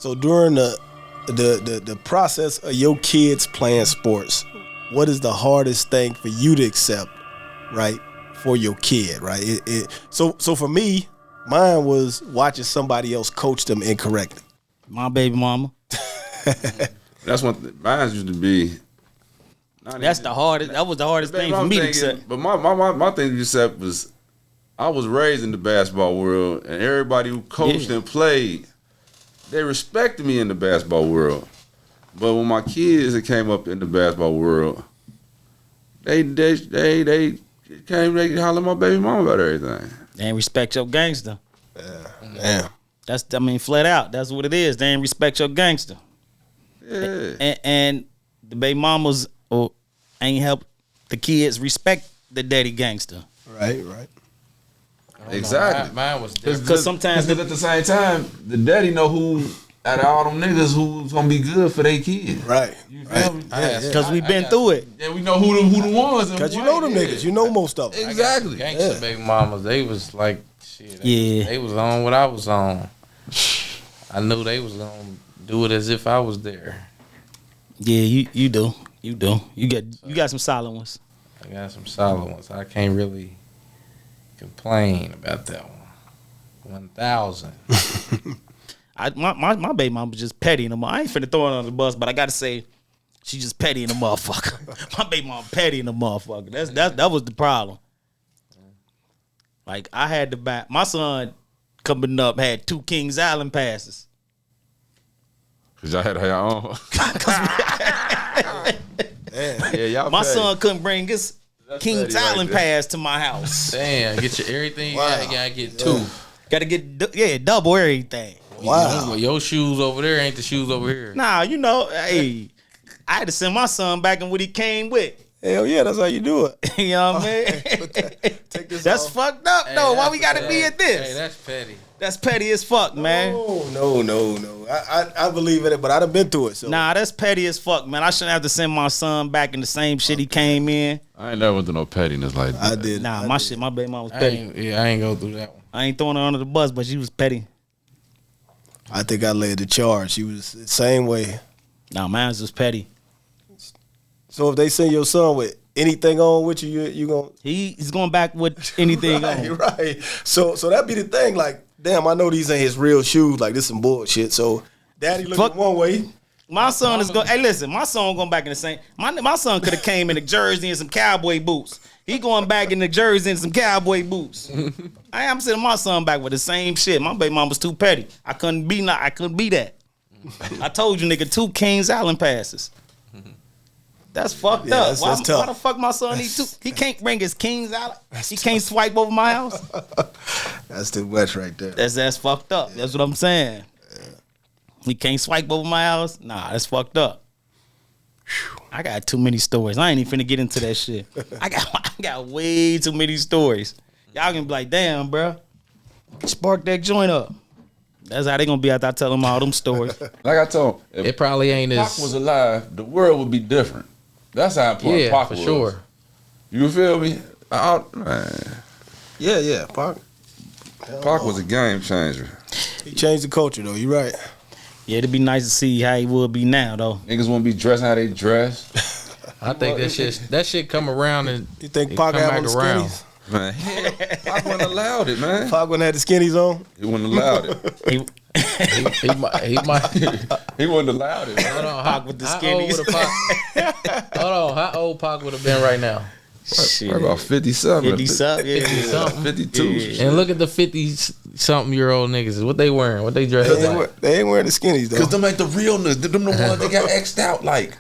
So during the process of your kids playing sports, what is the hardest thing for you to accept, right, for your kid, right? So for me, mine was watching somebody else coach them incorrectly. My baby mama. That's what mine used to be. That's the hardest. That was the hardest thing for me to accept. But my thing to accept was, I was raised in the basketball world, and everybody who coached and played, they respected me in the basketball world. But when my kids that came up in the basketball world, they came, they holler at my baby mama about everything. They ain't respect your gangster. Yeah. That's, I mean, flat out. That's what it is. They ain't respect your gangster. Yeah. And the baby mamas ain't help the kids respect the daddy gangster. Right. Exactly. Mine was different. Because sometimes at the same time, the daddy know who out of all them niggas who's gonna be good for their kids. Right. You feel me? because we've been through it. Yeah, we know who the ones. Because you know them niggas. You know most of them. Exactly. Gangsta baby mamas, they was like, shit. Yeah. They was on what I was on. I knew they was gonna do it as if I was there. Yeah, you do. You got some solid ones. I got some solid ones. I can't really complain about that one. 1,000. My baby mama was just petty in the motherfucker. I ain't finna throw her on the bus, but I gotta say, she just petty in the motherfucker. My baby mama petty in the motherfucker. That was the problem. Like, I had to buy, my son coming up had 2 Kings Island passes. Cause y'all had your own. Yeah, y'all. My son couldn't bring his Kings petty right Island there. pass to my house. Damn, get your everything. Wow. You gotta get 2. Gotta get double everything. Wow. Your shoes over there ain't the shoes over here. Nah, hey, I had to send my son back in what he came with. Hell yeah, that's how you do it. You know what I mean? Take this That's off. fucked up, Hey, though. Why that's we gotta be at this? Hey, that's petty. That's petty as fuck, man. No. I believe in it, but I done been through it. So Nah, that's petty as fuck, man. I shouldn't have to send my son back in the same shit he came in. I ain't never went through no pettiness like that. I did. Nah, I my did. shit, my baby mom was I petty. ain't go through that one. I ain't throwing her under the bus, but she was petty. I think I led the charge. She was the same way. Nah, mine's was petty. So if they send your son with anything on with you gonna He's going back with anything on. right. So that be the thing. Like, damn, I know these ain't his real shoes. Like, this some bullshit. So daddy looking Fuck. one way. My son is going. Hey, listen, my son going back in the same. My son could have came in a jersey and some cowboy boots. He going back in the jersey and some cowboy boots. I'm sending my son back with the same shit. My baby mom was too petty. I couldn't be that. I told you, nigga, 2 Kings Island passes. That's fucked Yeah, up. that's tough. Why the fuck my son need 2? He can't bring his Kings Island. He can't swipe over my house. That's too much right there. That's fucked up. That's what I'm saying. He can't swipe over my house. Nah, that's fucked up. I got too many stories. I ain't even finna get into that shit. I got way too many stories. Y'all gonna be like, damn, bro, spark that joint up. That's how they gonna be after I tell them all them stories. Like I told him, if It probably ain't Pac as. was alive, the world would be different. That's how important Yeah, Pac for was. sure. You feel me? Man, Yeah. Pac Pac was a game changer. he changed the culture though. You right. Yeah, it'd be nice to see how he would be now, though. Niggas want to be dressing how they dress. I think that shit come around and You think it Pac come had back on the around. skinnies? Man, hell, Pac wouldn't allowed it, man. Pac wouldn't have the skinnies on. He wouldn't allowed it. He might. He wouldn't allowed it. Hold on, Pac with the how skinnies. old would Pac? Hold on, how old Pac would have been right now? Probably about 50-something. 50 something, yeah. 50-something. 52. Yeah. And look at the 50-something-year-old niggas. What they wearing? What they dressing like? They ain't wearing the skinnies though. Because them ain't the realness. Them the ones that got X'd out. Like,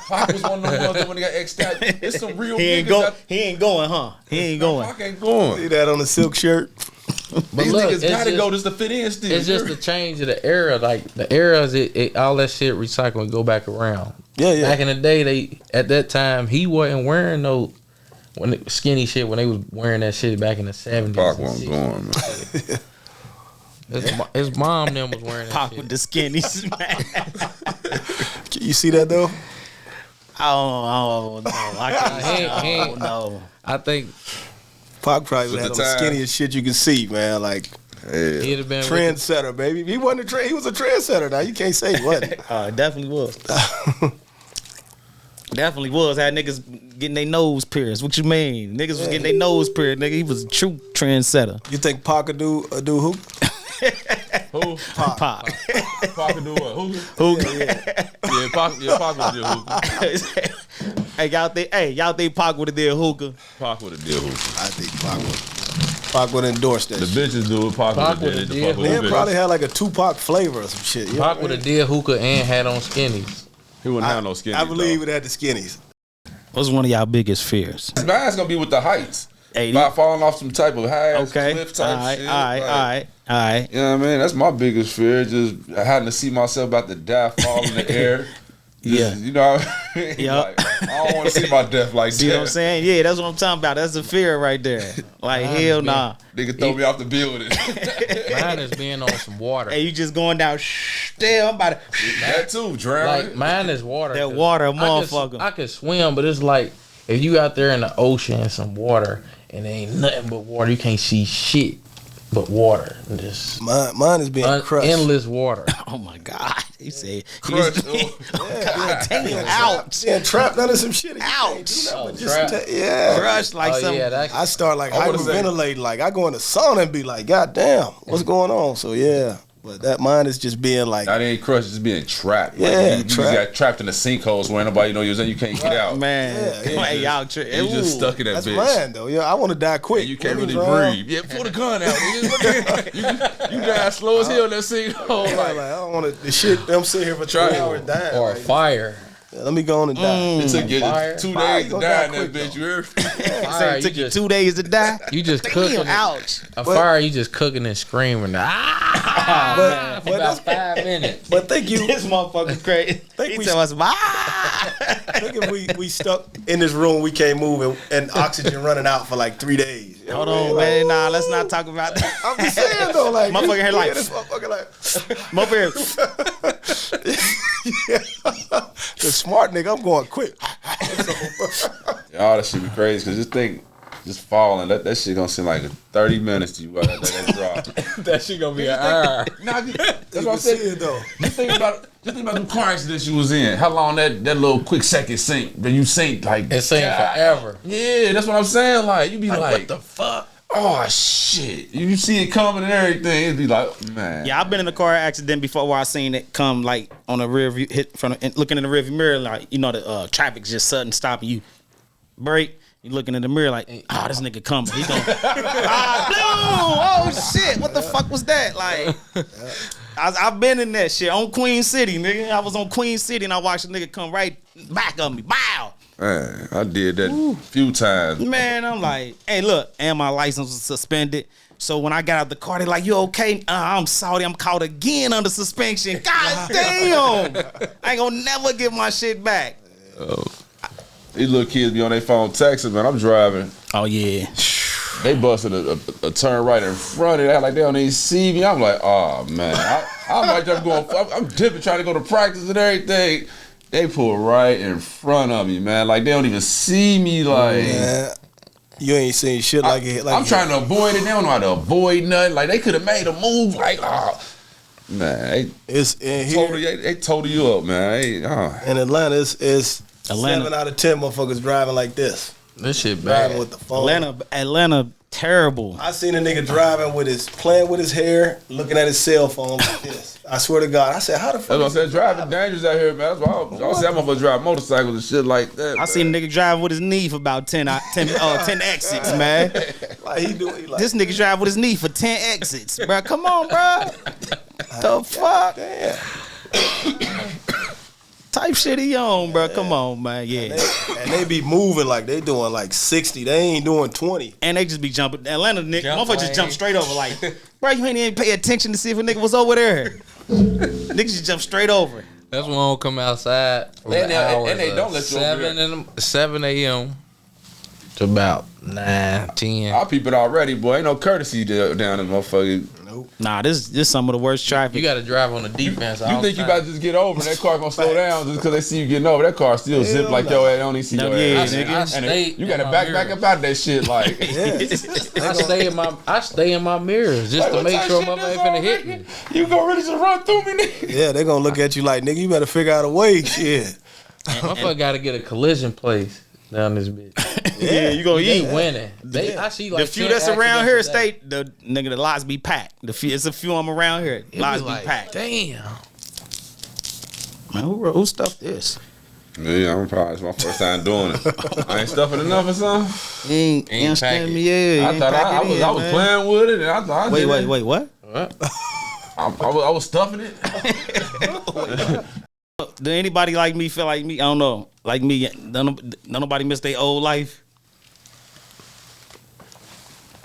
Pac was one of the ones that when they got X'd out. It's some real He ain't niggas. He ain't going, huh? He ain't going. Pac ain't going. See that on the silk shirt? But These look, niggas it's gotta just- go just to fit in still. It's just the change of the era. Like the eras, it all that shit recycle and go back around. Yeah. Back in the day, at that time, he wasn't wearing no skinny shit when they was wearing that shit back in the 70s. Pac and wasn't shit. going, man. His mom them was wearing that Pac shit. with the skinnies, man. You see that though? I don't know. I don't know. I think Pac probably At had the on the time. skinniest shit you can see, man. Like, He'd have been trendsetter, baby. He wasn't a trend. He was a trendsetter. Now you can't say he wasn't. Definitely was. Definitely was. Had niggas getting their nose pierced. What you mean? Niggas was getting their nose pierced. Nigga, he was a true trendsetter. You think Pac could do hoop? Who? Pop. Pac can do what? Who? Yeah, Pac would do hookah. Hey, y'all think Pac would have did hookah? Pac would have did hookah. I think Pac would endorse that The shit. bitches do it. Pac would have did. They probably had like a Tupac flavor or some shit. You know Pac what I would mean? have did hookah and had on skinnies. He wouldn't have no skinny. I believe it had the skinnies. What's one of y'all biggest fears? Mine's gonna be with the heights. 80. By falling off some type of high Okay. cliff type shit. All right. You know what I mean? That's my biggest fear. Just having to see myself about to die, fall in the air. Just, you know what I mean? Yeah. Like, I don't want to see my death like See that. what I'm saying? Yeah, that's what I'm talking about. That's the fear right there. Like, hell nah. Nigga throw me off the building. Mine is being on some water. Hey, you just going down, damn, I'm about to. That too, drown. Like mine is water. That water, motherfucker. I could swim, but it's like if you out there in the ocean and some water and there ain't nothing but water, you can't see shit but water. And just Mine is being crushed. endless water. Oh my God. He said, Crushed. God damn, ouch. Being trapped under some shit. Ouch. Yeah. Crushed like Oh something. yeah, that, I start like I wanna say- hyperventilating. Like I go in the sauna and be like, God damn, what's going on? So yeah. But that mine is just being like, That ain't crushed, just being trapped. Yeah, Like, you just trapped. got trapped in the sinkholes where nobody know you're in. You can't get out. Man, Yeah, hey, y'all tri- You just Ooh. stuck in that that's bitch. mine though. Yeah, I want to die quick. And you can't Let me really drown. breathe. Yeah, pull the gun out. Nigga. you die slow as hell in that sinkhole. Yeah, like, I don't want to. The shit. I'm sitting here for 3 Try it. hours dying. or like, fire. yeah, let me go on and die. It took you Fire. 2 Fire, days you to gonna die die in that quick, bitch. You heard? Fire, It took you 2 days to die. You just cooking. Damn, ouch. A fire, you just cooking and screaming. But For about that's 5 minutes. but think you This motherfucker crazy. Think He we- tell us, think if we stuck in this room, we can't move and oxygen running out for like 3 days. You know hold what I mean? on, Like, man. Nah, let's not talk about that. I'm just saying though, like Motherfucker here like- this motherfucker like Motherfucker, the smart nigga. I'm going quick. Y'all, that shit be crazy because just think, just falling. That shit gonna seem like 30 minutes to you. While that drop. That shit gonna be an hour. Nah, that's You what I'm can see saying. it though. Just think about the car accident you was in. How long that little quick second sink? Then you sink like It's saying forever. Yeah, that's what I'm saying. Like you be like, What the fuck? oh shit. You see it coming and everything. It'd be like, man. yeah, I've been in a car accident before where I seen it come like on a rear view, hit from looking in the rear view mirror, like you know the traffic's just sudden stopping you. Break. You looking in the mirror like, oh, this nigga coming. He gonna, oh shit, what the fuck was that? Like, I've been in that shit on Queen City, nigga. I was on Queen City and I watched a nigga come right back of me. Bow. Man, I did that a few times. Man, I'm like, hey, look, and my license was suspended. So when I got out the car, they like, you okay? I'm sorry, I'm caught again under suspension. God damn. I ain't gonna never get my shit back. These little kids be on their phone texting, man. I'm driving. Oh, yeah. They busted a turn right in front of that, like they don't even see me. I'm like, oh man, I'm like just going. I'm dipping, trying to go to practice and everything. They pull right in front of me, man. Like they don't even see me. Like Yeah. You ain't seen shit like it. Like I'm trying to avoid it. They don't know how to avoid nothing. Like they could have made a move. Like, oh man, It's in here they total you up, man. in Atlanta. It's Atlanta. 7 out of 10 motherfuckers driving like this. This shit Driving bad. with the phone. Atlanta, terrible. I seen a nigga driving playing with his hair, looking at his cell phone like this. I swear to God. I said, how the fuck? That's what I is said. he Driving dangerous out here, man. That's why I say that motherfucker drive motorcycles and shit like that. I seen a nigga driving with his knee for about 10 exits, man. Like he do? He like This nigga drive with his knee for 10 exits, bro. Come on, bro. The fuck? damn. Type shit he on, bro. Come on, man. Yeah. And they be moving like they doing like 60. They ain't doing 20. And they just be jumping. Atlanta nigga, Jump motherfucker just lane. jump straight over. Like, bro, you ain't even pay attention to see if a nigga was over there. Niggas just jump straight over. That's when I don't come outside. And they don't let you over 7 a.m. to about 9, 10. I'll peep it already, boy. Ain't no courtesy down in motherfucker. Nah, this some of the worst traffic. You got to drive on the defense. You think you about to just get over and that car gonna slow down just because they see you getting over? That car still zip like your ass. They don't even see your ass. Nigga. You gotta back up out that shit. Like, I stay in my mirrors just to make sure my man finna hit me. You gonna really just run through me, nigga? Yeah, they gonna look at you like, nigga, you better figure out a way. Shit. Motherfucker got to get a collision place down this bitch. Yeah, you gonna eat. Winning. I see like the few that's around here, the lots be packed. It's a few of them around here. Lots be packed. Damn. Man, who stuffed this? Yeah, I'm probably it's my first time doing it. I ain't stuffing enough or something. Ain't understand me? Yeah, I thought I was playing with it, and I thought wait, what? I was stuffing it. Do anybody like me feel like me? I don't know. Like me, don't nobody miss their old life?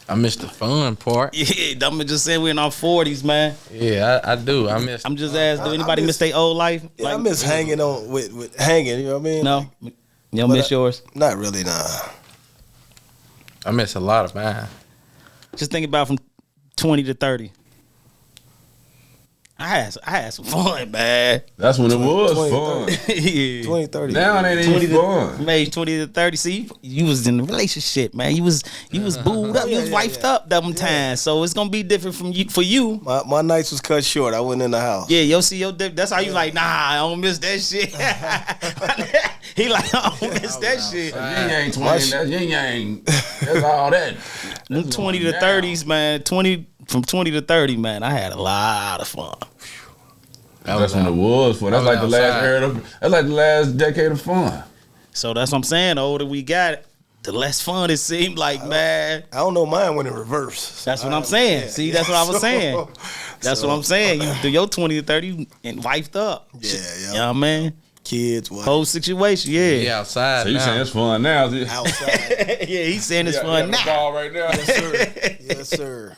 I miss the fun part. Yeah, I'm just saying we're in our 40s, man. Yeah, I do. I'm just asking, do anybody miss their old life? Yeah, like, I miss hanging on with hanging, you know what I mean? No. You don't miss yours? Not really, nah. I miss a lot of mine. Just think about from 20 to 30. I had some fun, man. That's when it was 20, fun. Yeah. 20, 30. Now it ain't even fun. Age 20 to 30. See, you was in a relationship, man. You was booed up. You was wifed up them times. So it's gonna be different for you. My nights was cut short. I went in the house. Yeah, that's how you like, nah, I don't miss that shit. He like, I don't miss that shit. You ain't 20. You ain't. That's all that. Them 20 to 30s, man. From 20 to 30, man, I had a lot of fun. That's when it was fun. That's like the last era. That's like the last decade of fun. So that's what I'm saying. The older we got, the less fun it seemed like, man. I don't know, mine went in reverse. That's what I'm saying. See, that's what I was saying. That's what I'm saying. You do your 20 to 30 and wifed up. Yeah. You know what I mean? Kids, what? Whole situation, yeah. Yeah, outside. So you saying it's fun now? Outside. Yeah, he's saying it's fun now. Ball right now. Yes, sir.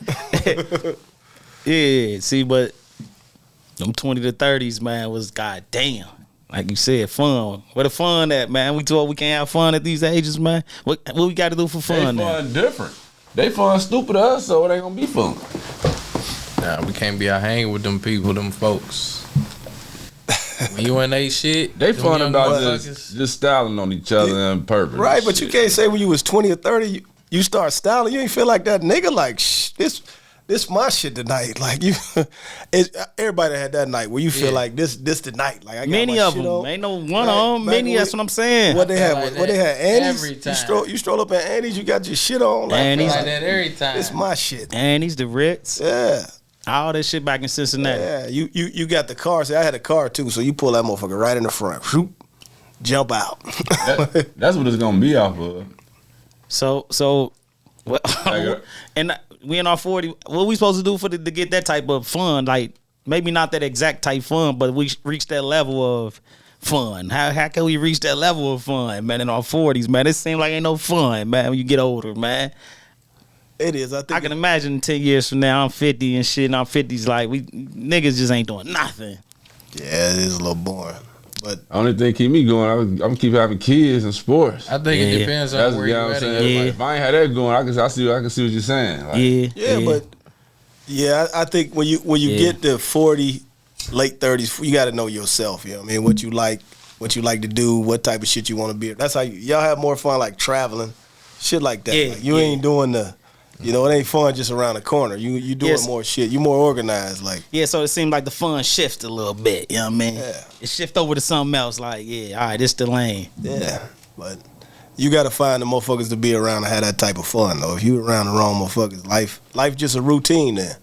Yeah, see, but them 20 to 30s, man, was goddamn. Like you said, fun. Where the fun at, man? We told we can't have fun at these ages, man. What we got to do for fun They now? fun different. They fun stupid to us, so it ain't gonna be fun. Nah, we can't be out hanging with them people, them folks. When you in they shit, They fun about just styling on each other on purpose. Right, but you can't say when you was 20 or 30, you start styling. You ain't feel like that nigga. Like, this my shit tonight. Like you, everybody had that night where you feel like this the night. Like I got Many my of shit them, on. ain't no one of them. Many, that's what I'm saying. What they had? like What they had? Annie's. every time. You stroll up at Annie's. You got your shit on. Like, Annie's. like that every time. It's my shit. And he's the Ritz. Yeah. All that shit back in Cincinnati. Yeah, you got the car. See, I had a car too, so you pull that motherfucker right in the front. Shoot, jump out. That's what it's gonna be off of. So, well, and we in our 40. What we supposed to do to get that type of fun? Like maybe not that exact type fun, but we reach that level of fun. How can we reach that level of fun, man? In our 40s, man, it seems like ain't no fun, man. When you get older, man. It is. I can imagine 10 years from now, I'm 50 and shit, and I'm 50's like, we niggas just ain't doing nothing. Yeah, it is a little boring. But only thing keep me going, I'm gonna keep having kids and sports. I think it depends on where you're at. Yeah. Like, if I ain't had that going, I can see what you're saying. Like, but I think when you get to 40, late 30s, you got to know yourself. You know what I mean? What you like to do, what type of shit you want to be. That's how y'all have more fun, like traveling, shit like that. Yeah, like, you ain't doing the. You know, it ain't fun just around the corner. You doing more shit. You more organized. Like so it seemed like the fun shift a little bit. You know what I mean? Yeah. It shift over to something else. Like, all right, this the lane. Yeah, but you got to find the motherfuckers to be around and have that type of fun though. If you around the wrong motherfuckers, life just a routine then.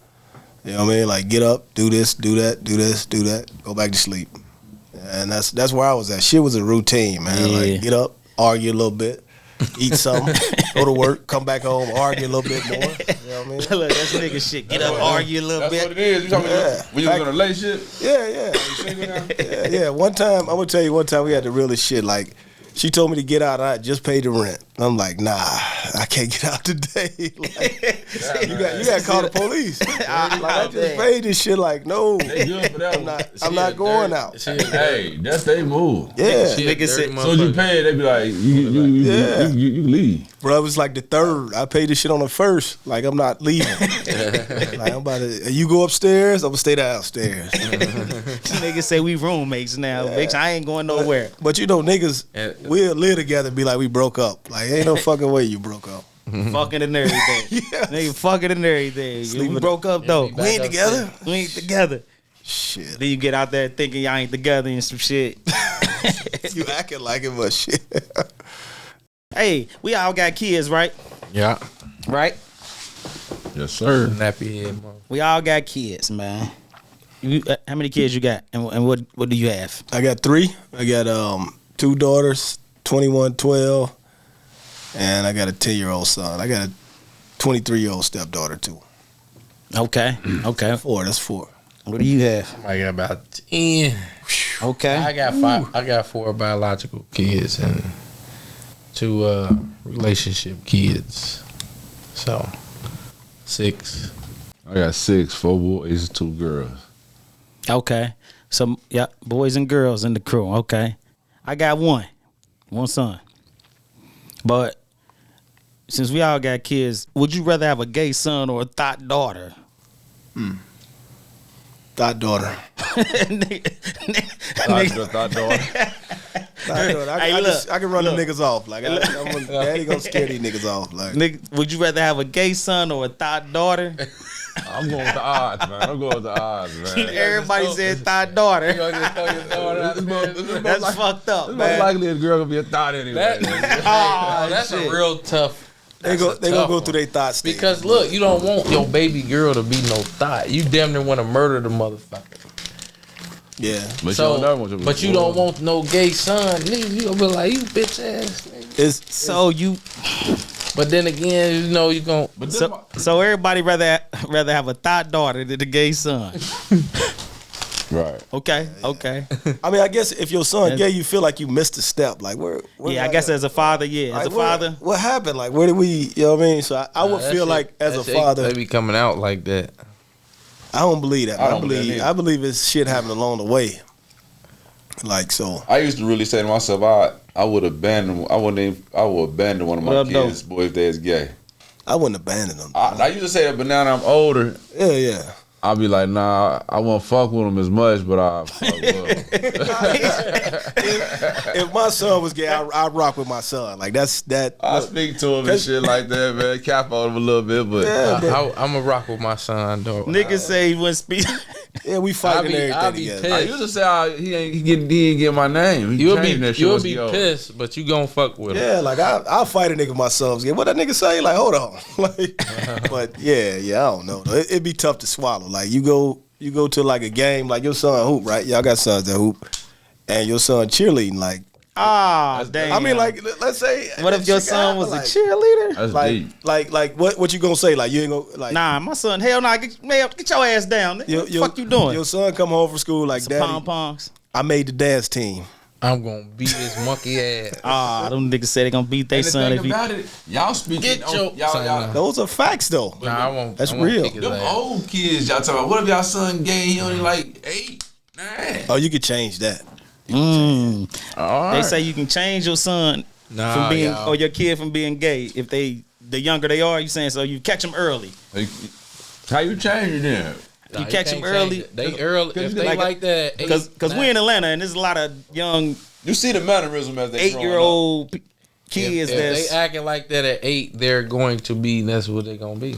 You know what I mean? Like get up, do this, do that, do this, do that, go back to sleep. And that's where I was at. Shit was a routine, man. Yeah. Like get up, argue a little bit. Eat something, go to work, come back home, argue a little bit more. You know what I mean? Look, that's nigga shit. Get up, argue a little that's bit. what it is. You talking about when you was in a relationship? Yeah. One time, I'm gonna tell you. One time we had the realest shit. Like she told me to get out, I just paid the rent. I'm like, nah, I can't get out today. Like, you got to call the police. I just paid this shit. Like, no, They good for that. I'm not going out. Hey, that's they move. Yeah, Nigga said, So you pay it, they be like, you leave. bro, it was like the 3rd. I paid this shit on the 1st. Like, I'm not leaving. Like, I'm about to. You go upstairs, I'm gonna stay downstairs. niggas say we roommates now, bitch. I ain't going nowhere. But you know, niggas we'll live together and be like, we broke up. Like, ain't no fucking way you broke up. Fucking and everything. Yes. Nigga fucking and everything. We broke up though. We ain't together. We ain't together. Shit. Then you get out there thinking y'all ain't together and some shit. You acting like it, but shit. Hey, we all got kids, right? Yeah. Right? Yes, sir. Nappy head, mother. We all got kids, man. You, how many kids you got, and what do you have? I got 3. I got 2 daughters, 21, 12, and I got a 10-year-old son. I got a 23-year-old stepdaughter too. Okay, okay. 4. That's 4. What do you have? I got about 10. Okay, I got 5. I got 4 biological kids and 2 relationship kids. So 6. I got 6, 4 boys, 2 girls. okay. So yeah, boys and girls in the crew. Okay, I got one son. But since we all got kids, would you rather have a gay son or a thought daughter? Thought daughter. Thought daughter. I can run the niggas off. Like, daddy gonna scare these niggas off. Like, Nigga, would you rather have a gay son or a thought daughter? I'm going with the odds, man. I'm going with the odds, man. Everybody said thought daughter. That's That's fucked up, most man. likely a girl gonna be a thought anyway. That's shit. a real tough. they gonna go through their thought stage. Because look, you don't want your baby girl to be no thought. You damn near want to murder the motherfucker. Yeah, But So, you don't, want but you don't want no gay son. Nigga, you gonna be like, you bitch ass nigga. it's So you, But then again, you know you gonna. But so everybody rather have a thought daughter than a gay son. right. Okay, okay. I mean, I guess if your son gay, you feel like you missed a step. Like, where Yeah, I guess as a father, yeah, as a father. what happened? Like, where did we? You know what I mean? So I would that feel shit- like as a that shit, father, they be coming out like that. I don't believe that. I don't believe that either. I believe it's shit happened along the way. Like, so I used to really say to myself, I would abandon. I would abandon one of my What up, kids, boy, if they is gay. I wouldn't abandon them. I used to say that, but now that I'm older, Yeah. I'll be like, nah, I won't fuck with them as much, but I fuck with them. If my son was gay, I'd rock with my son. Like, that's that. I look, speak to him and shit like that, man. Cap on him a little bit, but I'm a rock with my son, dog. Niggas say he wouldn't speak. yeah, we fighting everything I be together. pissed. I used to say he ain't get my name. He You'll changed that shit be once he old. pissed, but you gonna fuck with him. Yeah, like I'll fight a nigga if my son's gay. What that nigga say? Like, hold on. Like, but yeah, I don't know. It'd be tough to swallow. Like, you go to like a game, like your son hoop, right? Y'all got sons that hoop, and your son cheerleading. Like, Damn. I mean, like, let's say, what if your son was a cheerleader? That's Like, deep. like, what you gonna say? Like, you ain't gonna like. Nah, my son. Hell nah. Get your ass down. Nigga. What the fuck you doing? Your son come home from school like, Some Daddy, pom poms. I made the dance team. I'm gonna beat his monkey ass. Them niggas say they gonna beat their And the son thing if he. about it, y'all speaking. Get your y'all, Those are facts, though. Nah, I won't. That's I won't real. kick his them ass. old kids, y'all talking about. What if y'all son gay? He only like 8, 9. Oh, you could change that. All right. They say you can change your son Nah, from being y'all. or your kid from being gay if the younger they are. You saying so you catch them early. How you change it then? Nah, you catch can't them early. change it. They early. If they like- like that, Because we in Atlanta and there's a lot of young You see the mannerism as they 8-year-old If kids they that's acting like that at 8, they're going to be. That's what they're gonna be.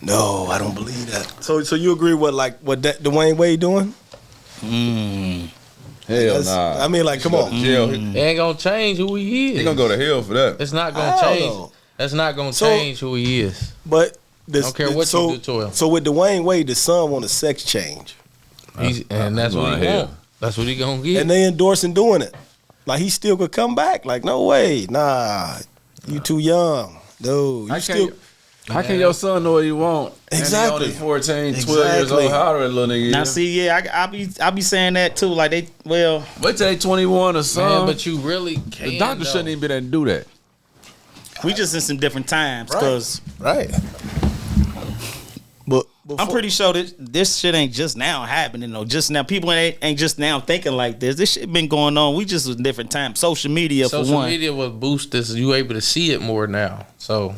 No, I don't believe that. So you agree with like what that Dwayne Wade doing? Hell That's- nah. I mean, like, come on. Jail. They ain't gonna change who he is. He gonna go to hell for that. It's not gonna Hell change. no. That's not gonna So- change who he is. But this, Don't care what so, you do to him. So with Dwayne Wade, the son want a sex change, And that's what he going want. That's what he gonna get. and they endorsing doing it. Like, he still could come back. Like, no way, nah, you too young. No, you still. How can your son know what he want? Exactly. And he only 14, 12 years Exactly. old. How old that little nigga now is? see I be saying that too. Like they Wait till they 21 or something. Man, but you really can't. the doctor shouldn't even be there to do that. We just in some different times, cause right. But I'm pretty sure that this shit ain't just now happening though. Just now, people ain't just now thinking like this. This shit been going on. We just was different times. Social media for one. Social media will boost this. You able to see it more now. So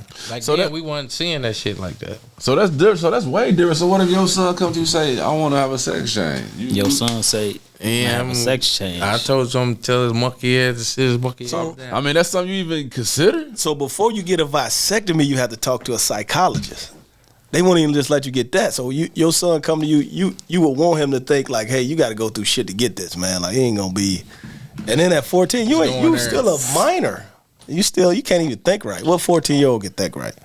we wasn't seeing that shit like that. So that's different. So that's way different. So what if your son come to you and say, "I want to have a sex change"? Your son say, "Have a sex change." I told him tell his monkey ass to sit his monkey So, ass down. I mean, that's something you even consider. So before you get a vasectomy, you have to talk to a psychologist. They won't even just let you get that. So your son come to you would want him to think like, hey, you got to go through shit to get this, man. Like, he ain't gonna be. And then at 14, you still a minor. You can't even think right. What 14-year-old can think right?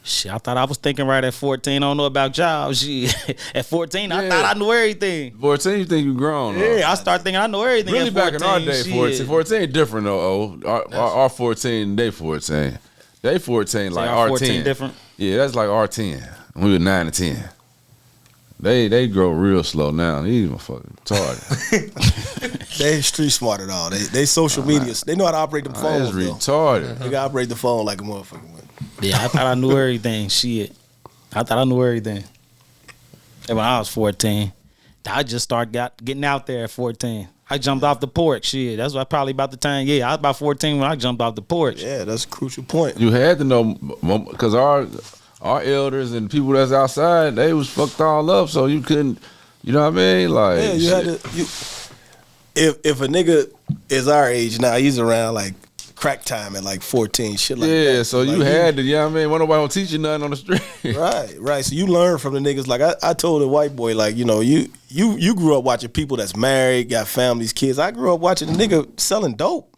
Shit, I thought I was thinking right at 14. I don't know about jobs. Shit. At 14, I thought I knew everything. 14, you think you grown? Yeah, I started thinking I know everything. Really, at 14, back in our day, shit. 14 different though. Our 14, they 14. They 14 like our R10. 14 different. Yeah, that's like R10. We were 9 and 10. They grow real slow now. These motherfuckers retarded. They street smart at all. They social media. They know how to operate the phones. It's retarded. They can operate the phone like a motherfucker. Yeah, I thought I knew everything. Shit. I thought I knew everything. And when I was 14, I just started getting out there at 14. I jumped off the porch. Shit, that's what probably about the time. Yeah, I was about 14 when I jumped off the porch. Yeah, that's a crucial point. You had to know because our elders and people that's outside, they was fucked all up, so you couldn't. You know what I mean? Like, yeah, you had to. If a nigga is our age now, he's around like crack time at like 14, shit like that. Yeah, so like you had to. You know what I mean? When nobody don't teach you nothing on the street. Right. So you learn from the niggas. Like I told a white boy, like, you know, you grew up watching people that's married, got families, kids. I grew up watching a nigga selling dope.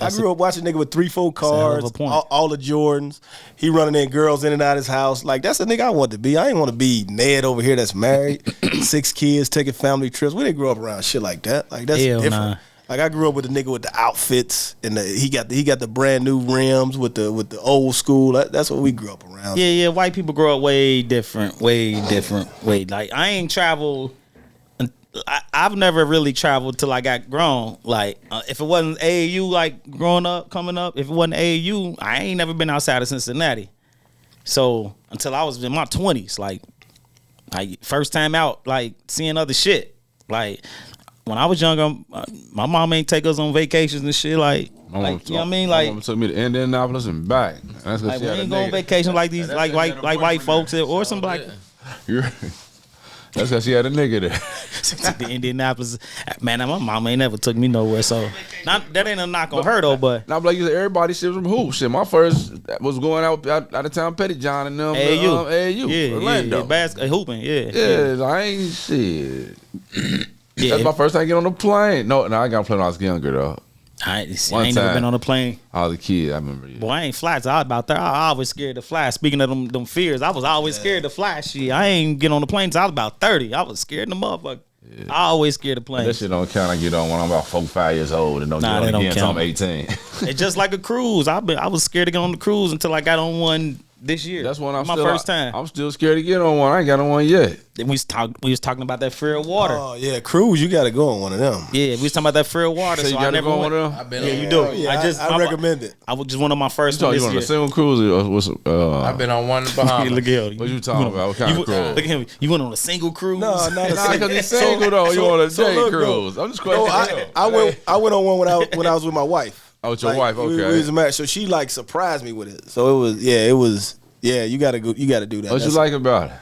I grew up watching a nigga with 3-4 cars, all the Jordans. He running in girls in and out of his house. Like, that's the nigga I want to be. I ain't want to be Ned over here that's married, 6 kids, taking family trips. We didn't grow up around shit like that. Like, that's different. Nah. Like, I grew up with a nigga with the outfits and he got the brand new rims with the old school. That's what we grew up around. Yeah. White people grow up way different. Like, I ain't traveled. I've never really traveled till I got grown. Like, if it wasn't AAU, like coming up, if it wasn't AAU, I ain't never been outside of Cincinnati. So until I was in my 20s, like first time out, like seeing other shit. Like when I was younger, my mom ain't take us on vacations and shit. Like you know what I mean? Like, my mom took me to Indianapolis and back. That's like we ain't going on vacation like these, like white folks or some black. You're That's because she had a nigga there. The Indianapolis, man. My mom ain't never took me nowhere, so that ain't a knock on her though. But now, like you said, everybody shit from who? Shit, my first was going out of town, Petty John and them. AAU, Orlando, hooping, I ain't shit. That's my first time getting on the plane. No, I got on the plane when I was younger though. I ain't never been on a plane. I was a kid, I remember. Yeah. Boy, I ain't fly. So I was about there. I always scared to fly. Speaking of them fears, I was always scared to fly. Shit, I ain't get on the plane until I was about 30. I was scared of the motherfucker. Yeah. I always scared of planes. That shit don't count. I get on when I'm about 4-5 years old and don't get on again until I'm 18. It's just like a cruise. I was scared to get on the cruise until I got on one this year. That's when my first time. I'm still scared to get on one. I ain't got on one yet. Then we was talking about that fear of water. Oh yeah, cruise. You got to go on one of them. Yeah, we was talking about that fear of water. So you got to go on one of them. I've been you do. Yeah, I recommend it. I was just one of my first. You on a single cruise? I've been on one in Bahamas. Look at him. What you talking about? What kind of cruise? Look at him. You went on a single cruise? No, not a single. Because he's single though. You on a day cruise? I'm just questioning. I went on one when I was with my wife. Oh, with your wife? Okay. We was married, so she like surprised me with it. So it was. Yeah, you gotta go. You gotta do that. What you like about it?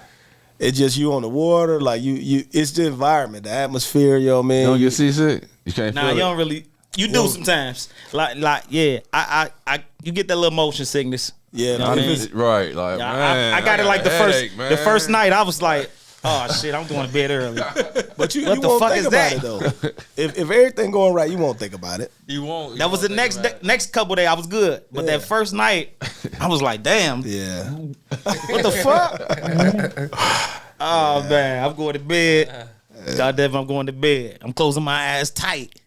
It's just you on the water, like you. It's the environment, the atmosphere, yo, man. You don't get seasick. You can't. Nah, you don't really. You do sometimes. Like, yeah. I you get that little motion sickness. Yeah, you know what I mean? Right. Like, yeah, man, I got it like headache, the first night. I was like, oh shit, I'm going to bed early. But you what the won't fuck think is about that? it though. If everything going right, you won't think about it. You won't. That was the next couple days. I was good, but that first night, I was like, damn. Yeah. What the fuck? Oh man, I'm going to bed. Goddamn, I'm going to bed. I'm closing my eyes tight.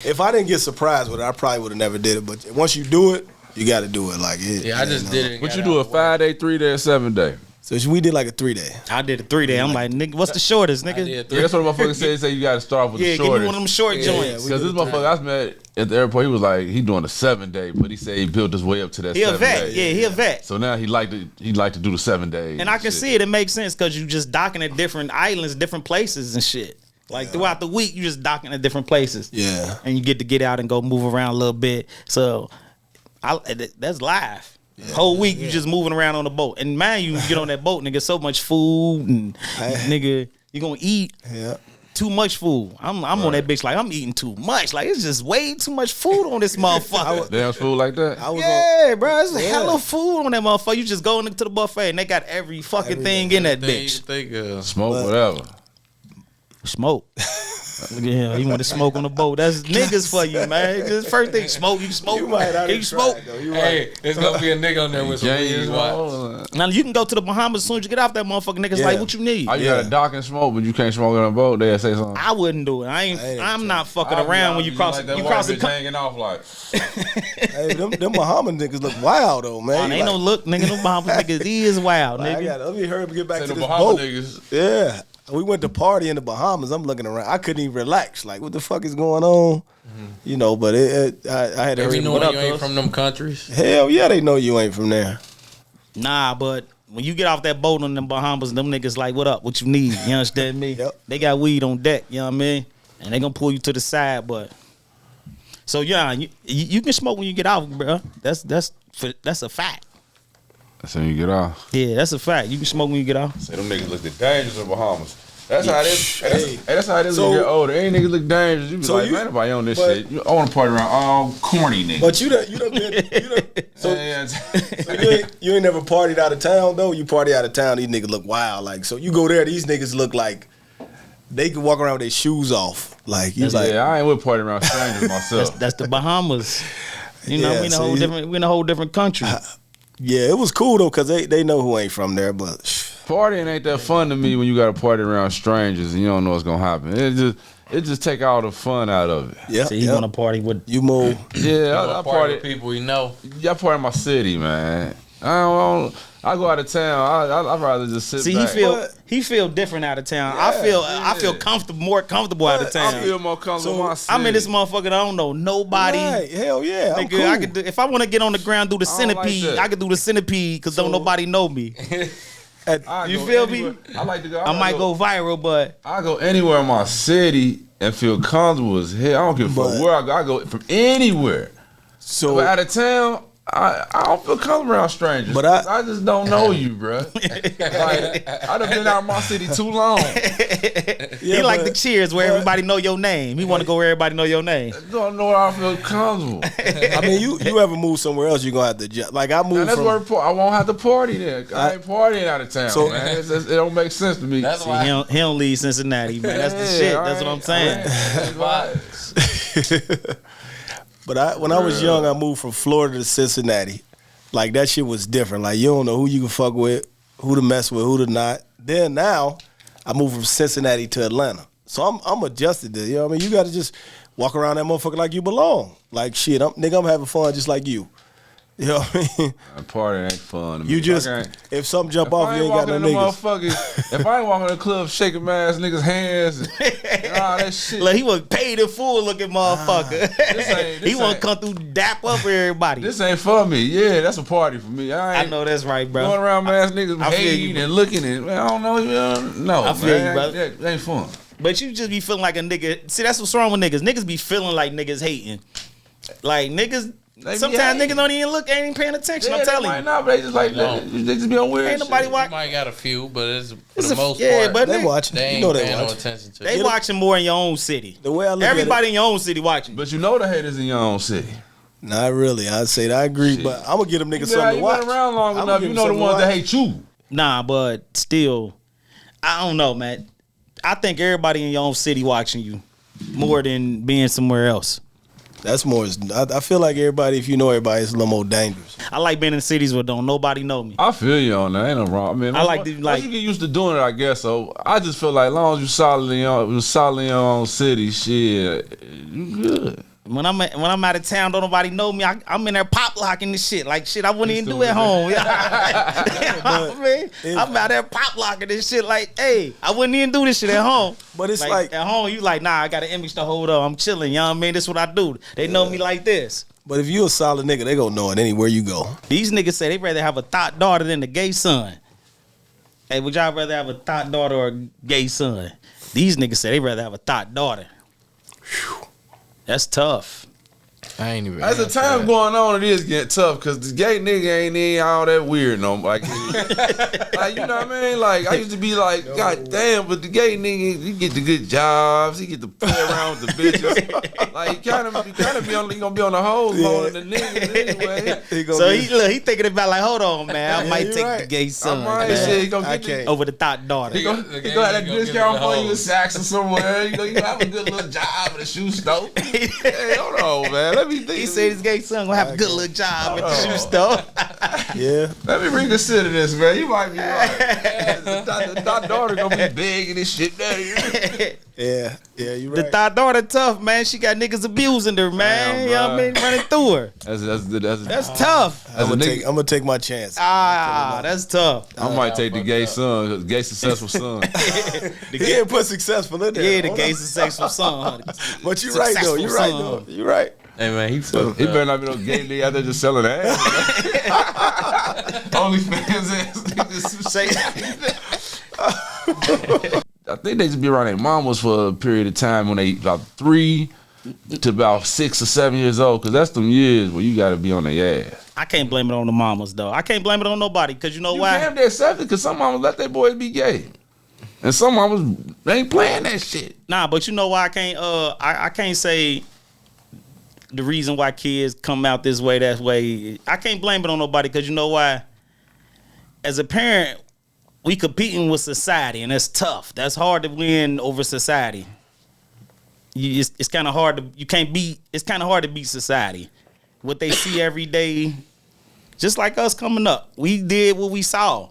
If I didn't get surprised with it, I probably would have never did it. But once you do it, you got to do it. Like I just did it. What you do? A 5-day, 3-day, or 7-day? So we did like a 3-day. I did a 3-day. I'm like, nigga, what's the shortest, nigga? Yeah, that's what motherfuckers say. Say you got to start off with the Give me shortest. one of them short joints. Because this motherfucker I met at the airport, he was like, he doing a 7-day, but he said he built his way up to that. He a 7 vet. day. Yeah, he a vet. So now he like to do the 7 days. And I can see it. It makes sense because you just docking at different islands, different places and shit. Like throughout the week, you just docking at different places. Yeah. And you get to get out and go move around a little bit. So that's live. Yeah. Whole week you just moving around on the boat. And man, you get on that boat, nigga, so much food and nigga, you gonna eat too much food. I'm on that bitch like I'm eating too much. Like it's just way too much food on this motherfucker. Damn food like that. Yeah, bro, it's a hell of food on that motherfucker. You just go into the buffet and they got every fucking thing in that bitch. Smoke whatever. Smoke. Yeah, you want to smoke on the boat. That's niggas for you, man. Just first thing, smoke. You can smoke. You might you smoke. Hey, there's gonna be a nigga on there with some weed watch. Now you can go to the Bahamas as soon as you get off that motherfucker. Niggas like, what you need? Oh, you got to dock and smoke, but you can't smoke on a boat. They say something. I wouldn't do it. I'm not fucking around when you cross. Like you cross the. hanging off like. Hey, them Bahamas niggas look wild though, man. Ain't no look, nigga. Them Bahamas niggas is wild, nigga. Let me hurry up and get back to the this Bahamas boat. niggas. Yeah. We went to party in the Bahamas. I'm looking around. I couldn't even relax. Like, what the fuck is going on? You know, but I had to hurry. You know you ain't from them countries? Hell yeah, they know you ain't from there. Nah, but when you get off that boat on them Bahamas, them niggas like, what up? What you need? You understand me? Yep. They got weed on deck, you know what I mean? And they gonna pull you to the side, but so yeah, you can smoke when you get out, bro. That's a fact. That's when you get off. Yeah, that's a fact. You can smoke when you get off. Say them niggas look the dangerous in Bahamas. That's how it is. That's how it is So- when you get older. Ain't niggas look dangerous. You be So like, you- man, nobody on this but- shit. I want to party around all corny niggas. But you done been, so you ain't never partied out of town though. You party out of town, these niggas look wild. Like, so you go there, these niggas look like they can walk around with their shoes off. Like, you like, yeah, I ain't with party around strangers myself. That's the Bahamas. You know, Yeah, we in a whole different country. yeah, it was cool though, cause they know who ain't from there, but Partying ain't that fun to me when you got to party around strangers and you don't know what's gonna happen. It just take all the fun out of it. yeah. So you want to party with you move. Yeah, I Party party. with people you know. Yeah, I party in my city, man. I go out of town. I'd rather just sit See, back. he feel different out of town. I feel comfortable, more comfortable out of town. I feel more comfortable in my city. I'm in this motherfucker. I don't know nobody. Right, hell yeah. I'm Nigga, cool. I could do, if I want to get on the ground, do the I don't like centipede. that. I could do the centipede because don't nobody know me. I You go feel me? anywhere. I like to go. I might go viral, but I go anywhere in my city and feel comfortable as hell. I don't give a fuck But- where I go. I go from anywhere. So But out of town, I don't feel comfortable around strangers. But I just don't know you, bro. Like, I done been out of my city too long. he like but- the cheers where everybody know your name. He want to go where everybody know your name. Don't know where I feel comfortable. I mean, you ever move somewhere else, you're gonna have to like I And moved that's from. where I won't have to party there. I ain't partying out of town, So- man. It don't make sense to me. That's See, why. he don't leave Cincinnati, man. That's the Yeah, shit. I That's what I'm ain't- saying. But when I was young, I moved from Florida to Cincinnati. Like that shit was different. Like you don't know who you can fuck with, who to mess with, who to not. Then now, I moved from Cincinnati to Atlanta. So I'm adjusted to, you know what I mean? You gotta just walk around that motherfucker like you belong. Like shit, I'm having fun just like you. You know what I mean? Party ain't fun to me. You just, Okay. if something jump If off, I you ain't ain't got walking no in the niggas. motherfuckers, if I ain't walking in the club shaking my ass niggas' hands and all that shit. Like he was paid in full looking motherfucker. this he want ain't- to come through dap up everybody. This ain't for me. Yeah, that's a party for me. I I ain't know that's right, bro. going around my ass niggas I feel hating you, and looking and man, I don't know. No, I feel man, you, brother. that ain't fun. But you just be feeling like a nigga. See, that's what's wrong with niggas. Niggas be feeling like niggas hating. Like niggas. They be Sometimes hating. niggas don't even look, ain't even paying attention. Yeah, I'm telling they might you. not, but they just like No. they just be on weird. Ain't nobody shit. watch. You might got a few, but it's for It's the a- most yeah, part, but They watching. they You ain't know they paying no watching. attention to They it. watching more in your own city. The way I look Everybody in your own city watching. But you know the haters in your own city. Not really. I'd say that I agree, Shit. but I'm gonna give them niggas You something to been watch. around long I'ma enough. give You them know the something to ones that watch. hate you. Nah, but still, I don't know, man. I think everybody in your own city watching you more than being somewhere else. That's more. I feel like everybody, if you know everybody, it's a little more dangerous. I like being in cities where don't nobody know me. I feel you on that. Ain't no wrong. I mean, I like once- to, like- once you get used to doing it, I guess. So I just feel like, as long as you solid in your own city, shit, you good. When I'm out of town, don't nobody know me. I'm in there pop locking this shit. Like shit I wouldn't even do at home. I'm out there pop locking this shit. Like, hey, I wouldn't even do this shit at home. But it's like at home, you like, nah, I got an image to hold up. I'm chilling. You know what I mean? This is what I do. They know me like this. But if you a solid nigga, they gonna know it anywhere you go. These niggas say they rather have a thought daughter than a gay son. Hey, would y'all rather have a thought daughter or a gay son? These niggas say they rather have a thought daughter. That's tough. I ain't even. As the time going on, it is getting tough because the gay nigga ain't even all that weird no more. Like, like, you know what I mean? Like, I used to be like, God damn, but the gay nigga, he get the good jobs, he get to play around with the bitches. Like, he kind of be on, he gonna be on the hose more than the niggas anyway. So he thinking about like, hold on, man, I might take the gay son. Shit, he gonna get over the thought daughter. He gonna have that discount for you in Saxon somewhere. You gonna have a good little job at a shoe store. Hey, hold on, man. Let me think. He said his gay son gonna have a good little job at the shoe store. Yeah. Let me reconsider this, man. You might be right. The thought daughter gonna be big and this shit. Yeah, you right. The thought daughter tough, man. She got niggas abusing her, man. You know what I mean? Running through her. That's tough. I'm gonna take my chance. That's tough. I might take the gay son, gay successful son. He didn't put successful in there. Yeah, the gay successful son. But you're right though. You're right though. You're right. Hey man, he better not be no gay nigga out there just selling ass. OnlyFans ass. I think they just be around their mamas for a period of time when they about 3 to about 6 or 7 years old, because that's them years where you got to be on their ass. I can't blame it on the mamas though. I can't blame it on nobody because you know why? Damn, they accept it because some mamas let their boys be gay, and some mamas they ain't playing that shit. Nah, but you know why I can't? I can't say the reason why kids come out this way, that way. I can't blame it on nobody because you know why? As a parent, we competing with society, and that's tough. That's hard to win over society. It's kind of hard to. You can't beat. It's kind of hard to beat society. What they see every day, just like us coming up, we did what we saw.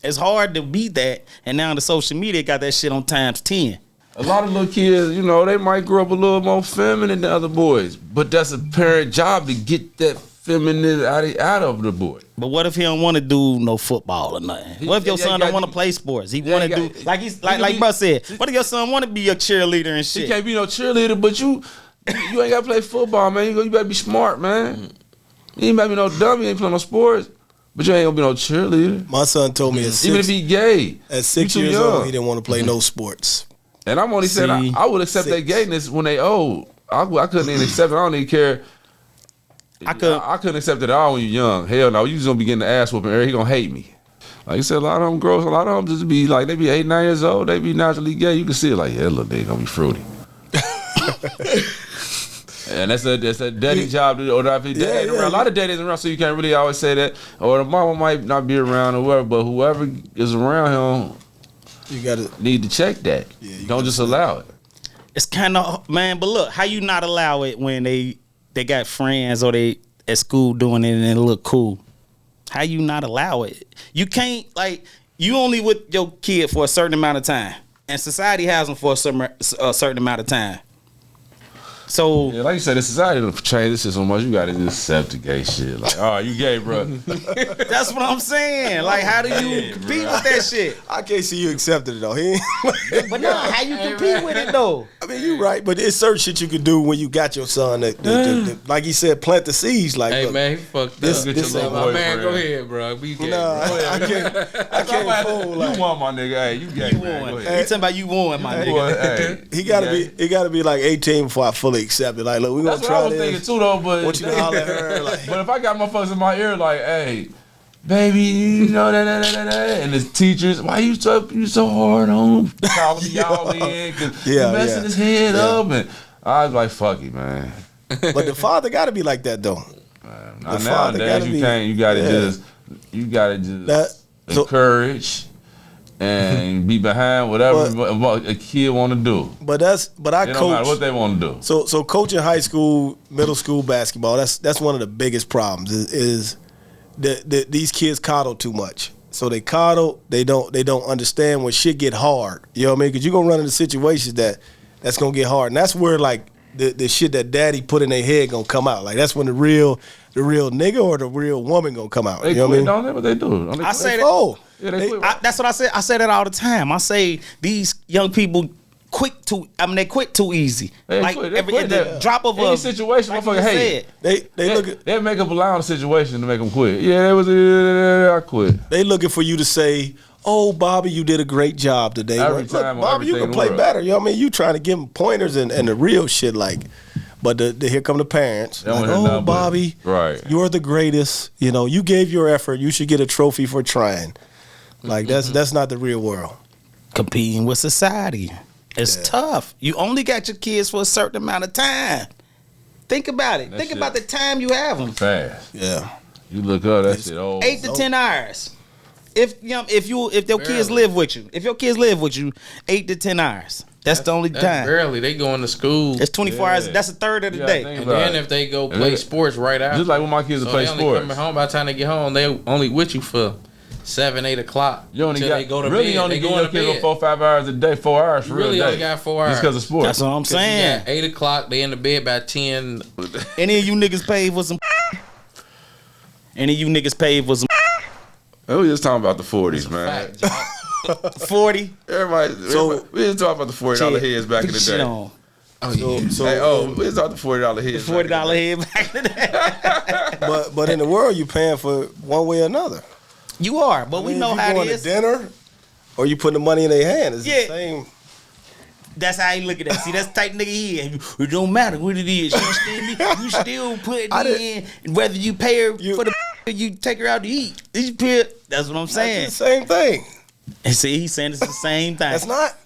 It's hard to beat that, and now the social media got that shit on times 10. A lot of little kids, you know, they might grow up a little more feminine than other boys, but that's a parent job to get that femininity out of the boy. But what if he don't want to do no football or nothing? What if your son don't want to play sports? He want to do like bro said. What if your son want to be a cheerleader and shit? He can't be no cheerleader, but you ain't got to play football, man. You better be smart, man. You ain't better be no dummy. You ain't play no sports. But you ain't gonna be no cheerleader. My son told me even if he gay, at 6 years old, he didn't want to play no sports. And I'm only saying I would accept their gayness when they old. I couldn't even accept it. I don't even care. I couldn't accept it at all when you're young. Hell no, you just gonna be getting the ass whooping. He gonna hate me. Like you said, a lot of them girls, a lot of them just be like, they be 8, 9 years old. They be naturally gay. You can see it like, yeah, look, they gonna be fruity. And that's a daddy job. Or if he around. A lot of daddies around, so you can't really always say that. Or the mama might not be around or whatever, but whoever is around him, you gotta need to check that. Yeah, don't just allow it. It's kind of, man, but look, how you not allow it when they got friends or they at school doing it and it look cool? How you not allow it? You can't, like, you only with your kid for a certain amount of time, and society has them for a certain amount of time. So yeah, like you said, the society done changed this shit so much. You gotta just accept the gay shit. Like, oh, you gay, bro. That's what I'm saying. Like, how do you compete with that shit? I can't see you accepting it though. But no, how you compete with it though? I mean, you right, but there's certain shit you can do when you got your son. Like he said, plant the seeds. Like, hey look, man, he fucked this up. My man, go ahead, bro. Be gay. Nah, I can't fool. Like, you won, my nigga. Hey, you gay, man. Go ahead. He talking about you won, my nigga. Hey, he gotta be like 18 before I fully accept it. Like, look, we gonna try this. That's what I was thinking too, though. But what you holler at her? Like, but if I got motherfuckers in my ear, like, hey, baby, you know that, and the teachers, why you so hard on him? Calling me y'all in, cause he messing his head up, and I was like, fuck it, man. But the father gotta be like that though. Not nowadays, you can't. You gotta just encourage. And be behind whatever a kid want to do. But I coach. No matter what they want to do. So coaching high school, middle school basketball. That's one of the biggest problems. Is these kids coddle too much. So they coddle. They don't understand when shit get hard. You know what I mean? Because you're gonna run into situations that's gonna get hard, and that's where like the shit that daddy put in their head gonna come out. Like that's when the real nigga or the real woman gonna come out. They you know quit, what I mean? don't they? What they do? Don't they I quit? say that. Oh, Yeah, they quit. That's what I said. I say that all the time. I say these young people they quit too easy. They like quit. They every quit in the that. drop of Any a situation, like you motherfucker, hey. said. they make up a line of situation to make them quit. Yeah, it was. I quit. They looking for you to say, "Oh, Bobby, you did a great job today." Every Look, time on Bobby, you everything can in the play world. better. You know what I mean? You trying to give them pointers and the real shit, like. But here come the parents. They Like, don't hear oh, nothing but- Bobby, Right. you're the greatest. You know, you gave your effort. You should get a trophy for trying. Like that's not the real world. Competing with society. It's tough. You only got your kids for a certain amount of time. Think about it. That Think shit- about the time you have them. Fast. Yeah. You look up that shit. Oh, 8 to 10 hours. If your kids live with you, 8 to 10 hours. That's the only That's time. barely. They going to school. It's 24 hours. That's a third of the Yeah, day. think And about then it. if they go And play they- sports right after. Just like when my kids so play they only sports. coming home. By the time they get home, they only with you for 7, 8 o'clock. You only till got they go to really bed. you only They get going your to kids bed. 4 or 5 hours a day, 4 hours for You really real only day. got 4 hours. Just because of sports. That's what I'm saying. Yeah, 8 o'clock. They in the bed by 10. Any of you niggas paid for some? Any of you niggas paid for some? We was just talking about the 40s, man. 40? Everybody, we just talking about the $40 heads back in the Shit day. on. We just talking the $40 heads. $40 head back in the day. But in the world, you paying for one way or another. You are, but we I mean, know if you how going it is. to dinner, or you putting the money in their hand. It's Yeah. the same. That's how you look at that. See, that's the type nigga he is. It don't matter what it is. You still put it in, whether you pay her for the you take her out to eat. That's what I'm saying. It's the same thing. And see, he's saying it's the same thing. That's not.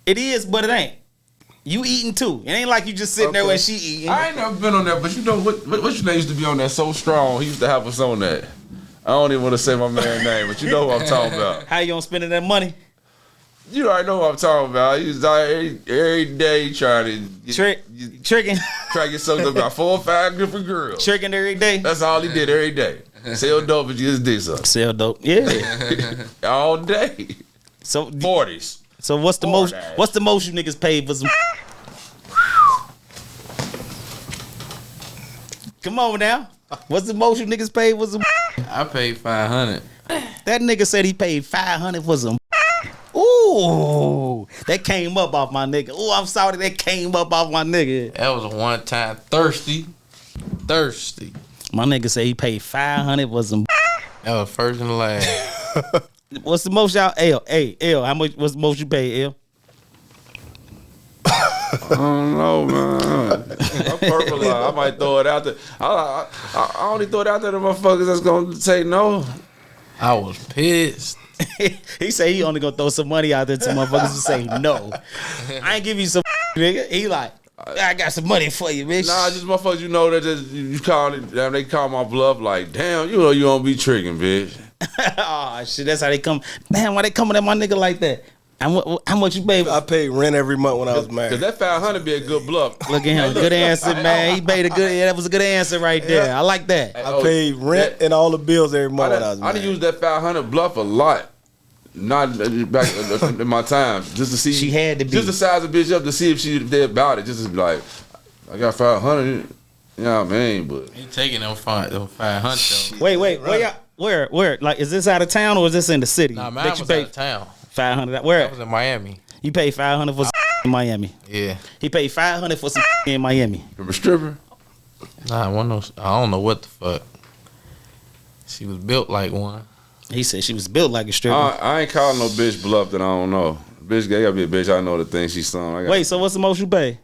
It is, but it ain't. You eating too. It ain't like you just sitting there Okay. when she eating. I ain't never been on that, but you know what your name used to be on that so strong. He used to have us on that. I don't even want to say my man's name, but you know what I'm talking about. How you gonna spending that money? You already know what I'm talking about. He was out every day trying to Tricking. try to get something about 4 or 5 different girls. Tricking every day. That's all he did every day. Sell dope and get his dick sucked. Sell dope. Yeah. All day. So 40s. So what's the most? What's the most you niggas paid for some? Come on now. What's the most you niggas paid for some? I paid 500. That nigga said he paid 500 for some. Ooh, that came up off my nigga. Ooh, I'm sorry, that came up off my nigga. That was a one time thirsty. My nigga said he paid 500 for some. That was first and last. What's the most y'all? L, how much? What's the most you pay, L? I don't know, man. I'm purple line. I might throw it out there. I only throw it out there to motherfuckers that's gonna say no. I was pissed. He say he only gonna throw some money out there to motherfuckers who say no. I ain't give you some nigga. He like, I got some money for you, bitch. Nah, just motherfuckers you know that just you call it. Damn, they call my bluff like, damn, you know you don't be tricking, bitch. Oh shit, that's how they come. Man, why they coming at my nigga like that? How much you pay? I paid rent every month when I was married. Cause that 500 be a good bluff. Look at him, good answer, man. He paid a good. Yeah, that was a good answer right there. I like that. I paid rent and all the bills every month when I was I done married. used that 500 bluff a lot. Not back in my time, just to see. She had to be. Just to size a bitch up to see if she did about it. Just to be like, I got 500. You know what I mean? But He taking them 500 though. Wait, where y'all? Where? Like, is this out of town or is this in the city? Nah, man, that I you was pay out of town. 500. Where? I was in Miami. You paid 500 for in Miami. Yeah. He paid 500 for some in Miami. from a stripper, Nah, I don't know what the fuck. She was built like one. He said she was built like a stripper. I ain't calling no bitch bluff that I don't know. Bitch, they gotta be a bitch. I know the thing she's sung. Wait, so what's the most you pay?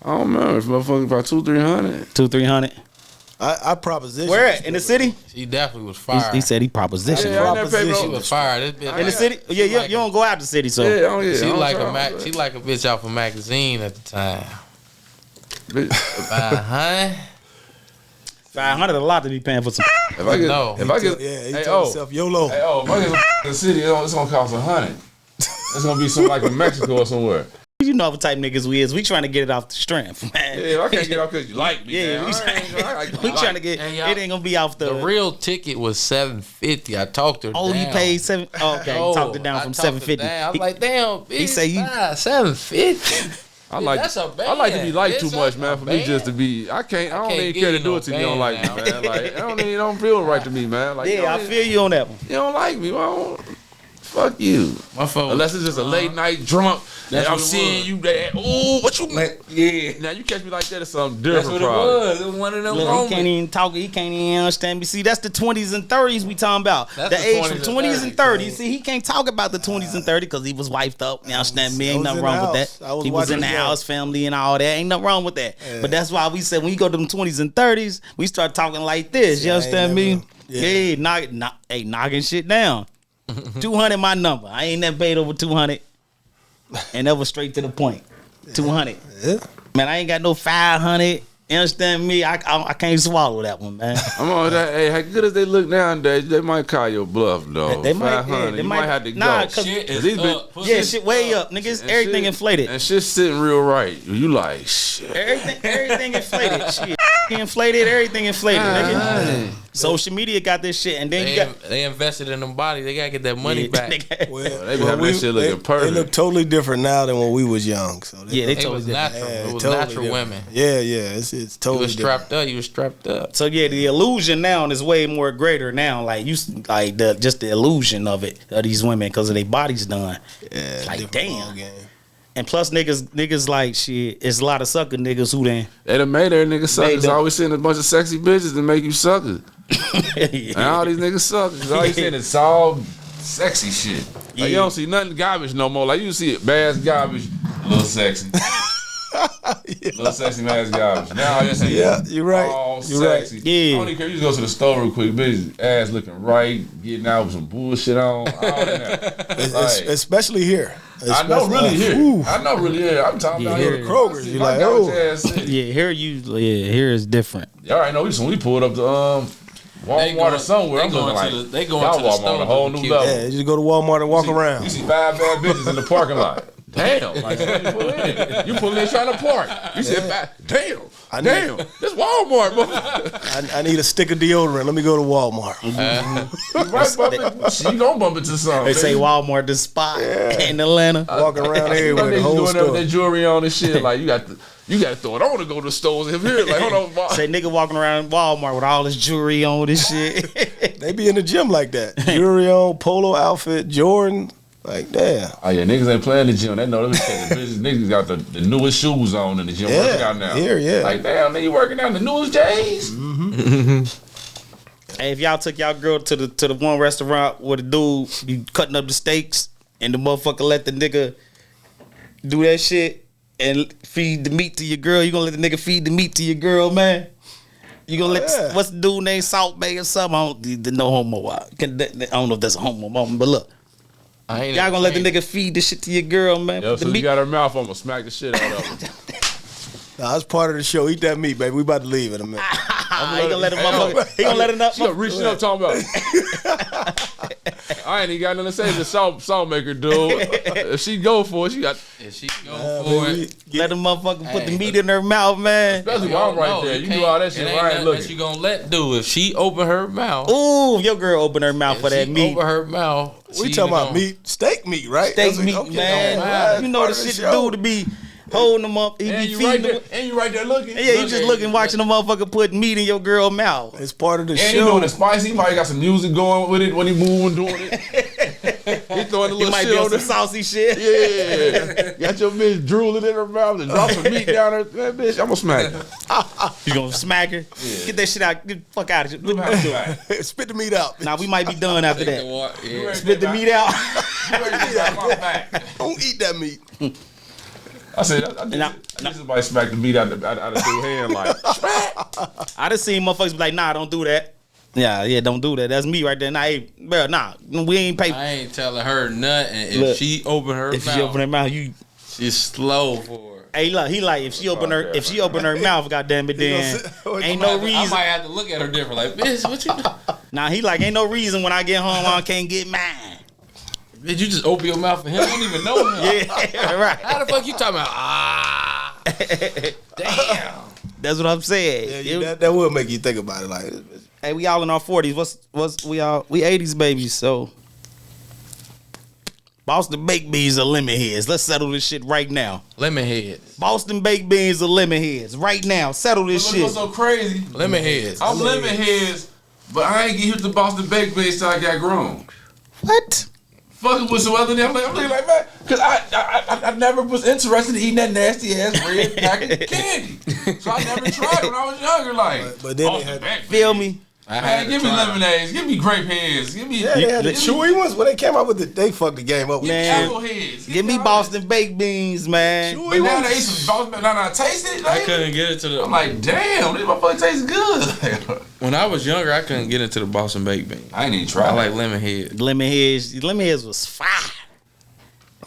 I don't remember. It's motherfucking about 200-300. 200-300. I propositioned. Where at? In the city? She definitely was fired. He said he propositioned. Yeah, I never paid She no. was fired. This bitch In the city? Yeah, you don't go out the city, so. Yeah, oh yeah. She I'm like trying. she like a bitch off a magazine at the time. Bitch, 500. 500 a lot to be paying for some. if I get, No. if I get, Yeah, he hey, told oh, himself YOLO. hey, oh, if I get in the city, it's gonna cost 100. It's gonna be some like in Mexico or somewhere. You know what type niggas we is. We trying to get it off the strength, man. Yeah, if I can't get off because you like me. Yeah, man. we trying to get. Hey, y'all, It ain't gonna be off the. The real ticket was $750. I talked her Oh, down. he paid seven. Oh, okay, he talked it down from I talked her $750. down. I was like, damn, bitch, he say you- $750. I like that's a band. I like to be liked too It's much, a man. For me band. just to be, I don't can't even give care to you do no it till you don't like band me, man. Like it don't feel right to me, man. Like Yeah, I feel you on that one. you don't like me. Well, fuck you. My phone. Unless it's just a late night drunk. That's And I'm what it seeing was. you there. Oh, what you mean? Yeah. Now you catch me like that, it's something That's different, what it probably. was. It was one of them Look, he moments. can't even talk. He can't even understand me. See, that's the 20s and 30s we talking about. That's the the age from 20s 20s and and 30s. See, he can't talk about the 20s and 30s because he was wifed up. You understand me? I Ain't was nothing in wrong the with house. that. I was He was in watching the the game. house, family, and all that. Ain't nothing wrong with that. But that's why we said when you go to them 20s and 30s, we start talking like this. You I ain't understand me? never- yeah. Knocking shit down. 200 my number. I ain't never paid over 200. And that was straight to the point. 200. Yeah. Man, I ain't got no 500. You understand me? I can't swallow that one, man. I'm on that. Hey, how good as they look nowadays, they might call your bluff, though. They might, 500, they you might- might have to go. nah, 'cause- Shit is These been- up. Pussy Yeah, is shit way up, And niggas. Everything shit- inflated. And shit's sitting real right. You like, shit. Everything inflated. Shit. Inflated, everything inflated, nigga. Dang. Social media got this shit, and then you got They invested in them body. They gotta get that money back. Well, They be having that shit looking They perfect. look totally different now than when we was young. So Yeah, they It totally was different. natural. yeah, It was totally natural different. women. Yeah, it's You totally was strapped up. You was strapped up. So yeah, the illusion now is way more greater now. Like just the illusion of it of these women because of their bodies done. Yeah, Like, different damn. ball game. And plus niggas like shit. It's a lot of sucker niggas who then. They done made their niggas suckers. them. Always seeing a bunch of sexy bitches that make you suckers. And all these niggas suckers. All you seeing is all sexy shit. Like you don't see nothing garbage no more. Like you see it, bass garbage, a little sexy. Little sexy man's garbage. Now you see Yeah, you're right. all You're right. sexy. Yeah. I don't even care. You just go to the store real quick, bitch. Ass looking right, getting out with some bullshit on. All that. Like, Especially here. I know really here. Ooh. I know really here. I'm talking about here. here. Kroger's, you like, oh. oh. Yeah, here is different. Y'all already know when we pulled up to Walmart or somewhere. I'm looking like they going y'all to the Walmart store on a whole to new the level. Yeah, you just go to Walmart and walk around. You see 5 bad bitches in the parking lot. Damn, like so you pull in. You pull in trying to park. You said, damn, damn, this Walmart, motherfucker. I need a stick of deodorant. Let me go to Walmart. You right, bump you gonna bump into something. They say Walmart the spot in Atlanta. Walking around You know everywhere, they the whole doing that with store. that jewelry on and shit. Like you got to throw it on to go to the stores in here. Like hold on, Say nigga walking around Walmart with all this jewelry on this shit. They be in the gym like that. Jewelry on, polo outfit, Jordan. Like, damn. Oh yeah, niggas ain't playing the gym. They know them business. Niggas got the newest shoes on in the gym working out now. Here, yeah. Like damn, nigga working out in the newest J's. Hey, if y'all took y'all girl to the one restaurant where the dude be cutting up the steaks and the motherfucker let the nigga do that shit and feed the meat to your girl, you gonna let the nigga feed the meat to your girl, man? You gonna let what's the dude named Salt Bay or something? I don't, no homo. I don't know if that's a homo moment, but look. Y'all gonna let the nigga feed the shit to your girl, man? Yo, The so you meat- got her mouth, I'm gonna smack the shit out of her. Nah, that's part of the show. Eat that meat, baby. We about to leave in a minute. he gonna let him motherfucker. He gonna let him up. She gonna reach up talking about. I ain't even got nothing to say. The salt maker, dude. If she go for it, she got. If she go for it. Let him motherfucker put the Hey. meat in her mouth, man. Especially while I'm right there. You do all that shit. It ain't I ain't nothing that she looking. gonna let do. If she open her mouth, Ooh, your girl opened her mouth for that she meat. Open her mouth. We she talking about gonna- meat, steak meat, right? Steak That's meat, okay, man. alright, You know part the of shit show. to do to be holding them up. He And be you feeding right them. there. And you right there looking. Yeah, you just looking, watching the motherfucker put meat in your girl mouth. It's part of the And he show. doing it spicy. He probably got some music going with it when he moving, doing it. He throwing a He little might shit be on on some it. saucy shit. Yeah. Got your bitch drooling in her mouth and drop some meat down her. Man, bitch, I'm gonna smack her. You gonna smack her? Get that shit out. Get the fuck out of here. Spit the meat out. Now we might be done after Take the that. water. Yeah. Spit the meat out. Don't eat that meat. I said, I need somebody smack the meat out of the dude's hand like. I done seen motherfuckers be like, nah, don't do that. Yeah, don't do that. That's me right there. Nah, hey, bro, nah, we ain't pay. I ain't telling her nothing. If Look, she open her If mouth, she open her mouth, you. she's slow for her. Hey, look, he like if she open her mouth, goddamn it, then ain't no I reason. might have to look at her different. Like, bitch, what you doing? Nah, he like ain't no reason when I get home I can't get mine. Bitch, you just open your mouth for him. I don't even know him. Yeah, right. How the fuck you talking about? Ah, damn. That's what I'm saying. Yeah, that will make you think about it. Like, Hey, we all in our 40s. We 80s babies, so Boston baked beans or lemon heads? Let's settle this shit right now. Lemon heads. Boston baked beans or lemon heads? Right now. Settle this shit. What's so crazy? Lemon heads. I'm lemon heads, but I ain't get hit the Boston baked beans till I got grown. What? Fucking with some other name. I'm looking like, man, because I never was interested in eating that nasty ass red packet candy. So I never tried it when I was younger. Like, But then they Boston had, baked Feel beans. me? Man, give me lemonades, give me grape heads, give me they had the chewy ones when they came out with the. They fucked the game up. Man. apple heads. Give me Boston baked beans, man. But now they eat some Boston. Now I taste it. I Like, couldn't get into the. I'm like, damn, this motherfucker tastes good. When I was younger, I couldn't get into the Boston baked bean. I ain't even tried. I like lemon head. Lemon heads was fire.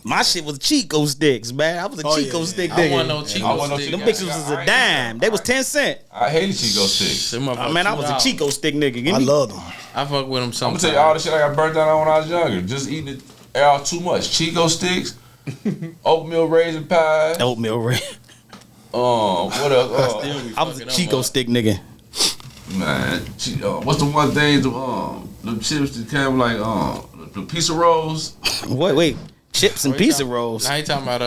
My shit was Chico sticks, man. I was a Chico stick I nigga. want no Chico stick. Them bitches was a dime. They was 10 cents. I hated Chico sticks. Man, I was a Chico stick nigga. Give I me- love them. I fuck with them I'm sometimes. gonna tell you all the shit I got burnt down on when I was younger. Just eating it out too much. Chico sticks, oatmeal raisin pie. Oatmeal red. What else? I was a Chico stick nigga. Man, what's the one thing? The chips that came like the pizza rolls. Wait. Chips and pizza rolls. Now you talking about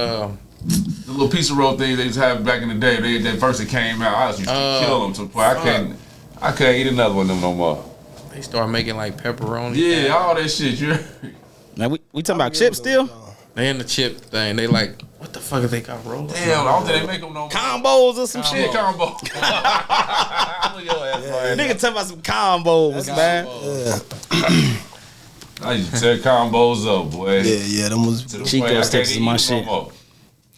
The little pizza roll things they used to have back in the day. They first it came out, I used to kill them to the point I can't eat another one of them no more. they start making like pepperoni. Yeah, all that shit. You Now we talking about chips still? They in the chip thing. They like, what the fuck are they got rolled? damn, I don't think they make them no more. Combos or some Yeah, shit. combo. Look at your ass, man. Nigga talking about some combos, man. I used to tear combos up, boy. Yeah, them was. To the Chico point I sticks can't is my eat shit. no more.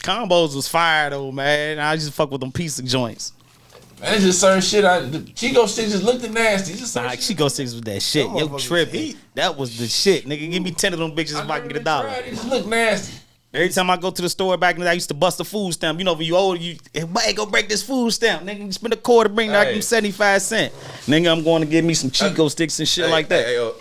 Combos was fire though, man. I just fuck with them pizza joints. Man, it's just certain shit. The Chico sticks just looked nasty. Just certain Nah, shit. Chico sticks was that shit. Them Yo, motherfuckers tripping. heat. That was the shit, nigga. Give me 10 of them bitches if I can get $1. It just look nasty. Every time I go to the store back in the day, I used to bust a food stamp. You know, when you old, hey, go break this food stamp. Nigga, you spend a quarter, bring back Hey. them 75 cents. Nigga, I'm going to get me some Chico sticks and shit like that.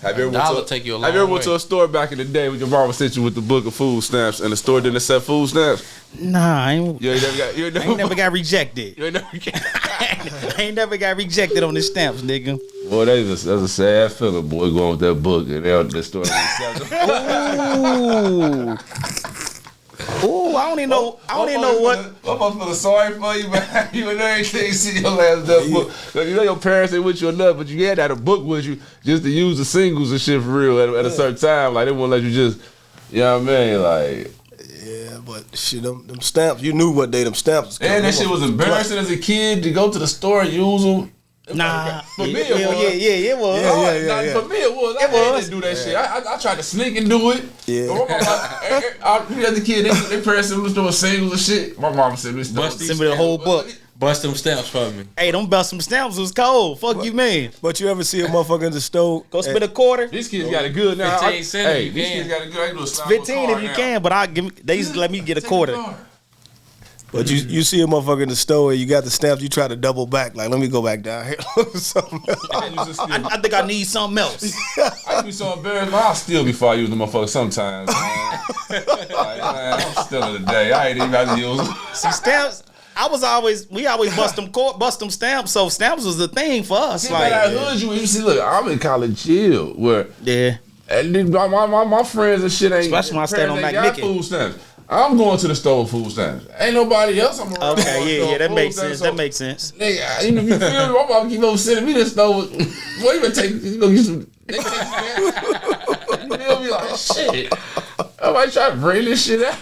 Have you ever Dollar went to, take you a have you ever long went to way. a store back in the day when your mama sent you with the book of food stamps and the store didn't accept food stamps? Nah, I ain't Never got rejected. You ain't never got. I ain't never got rejected on the stamps, nigga. Boy, that's a sad feeling, boy, going with that book and the store didn't accept it. Ooh, I don't even know what. I'm gonna feel sorry for you, man. You and everything, see your last that book. Cause you know your parents ain't with you enough, but you had to have a book with you just to use the singles and shit for real at a certain time. Like they won't let you just, you know what I mean? Like, Yeah, but shit, them stamps. You knew what day them stamps was coming. and that shit was embarrassing as a kid to go to the store and use them. Nah, For me, it yeah, was. it was. Yeah. For me, it was. I hated to do that shit. I tried to sneak and do it. Yeah. But my mama, the other kid, they parents was doing singles and shit. My mom said, Send me the whole book. Bust them stamps for me. Hey, them bust some stamps was cold. Fuck you, man. But you ever see a motherfucker in the store? Go spend a quarter. These kids got it good now. 15 cents Hey, if you these can. kids got it good. I can do a slide 15 if you can, but they used to let me get a quarter. But you see a motherfucker in the store and you got the stamps, you try to double back. Like, let me go back down here. Something else. I think I need something else. I be so embarrassed, but I'll still before I use the motherfucker sometimes, man. Like, man, I'm still in the day. I ain't even got to use them. See, stamps. We always bust them stamps. So stamps was the thing for us. See, like, Like, hood you see, look, I'm in college chill where yeah. and then my friends and shit ain't. Especially when I stayed on parents ain't got McNicky. food stamps. I'm going to the store with food stamps. Ain't nobody else. I'm around. Okay, yeah, that Food makes stamps, sense. so- That makes sense. Nigga, you know, you feel me? My mom keep on sending me this store. Boy, you better take, you go get some. You feel me? Like, shit. I might try to bring this shit out.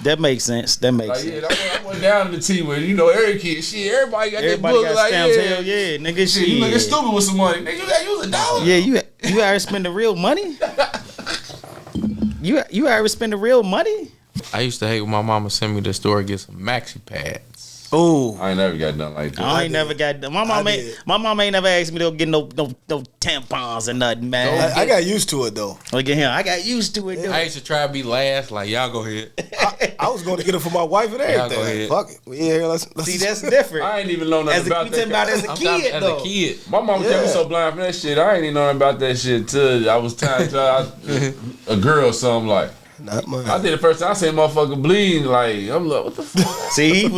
That makes sense. That makes Like, sense. yeah, I went down to the T where, you know, every kid, shit, everybody got Everybody that book. got Like, stamps. yeah. Hell yeah, nigga. Shit, you looking Shit. stupid with some money. Nigga, you got to use $1. Yeah, you ever spend the real money? You ever spend the real money? I used to hate when my mama sent me to the store to get some maxi pads. Ooh. I ain't never got nothing like that. I ain't never got my mom ain't never asked me to get no tampons or nothing, man. I got used to it though. Look at him. I got used to it. Dude. I used to try to be last, like, y'all go ahead. I was going to get it for my wife and Yeah, everything. go ahead. Fuck it. We in here. Let's See, that's different. I ain't even know nothing As a, about we talking about that. as a I'm talking kid, as though. a kid. My mom kept me Yeah. so blind from that shit. I ain't even know about that shit till I was time to a girl or something like. Not mine. I think the first time I seen a motherfucker bleed, like, I'm like, what the fuck? See, he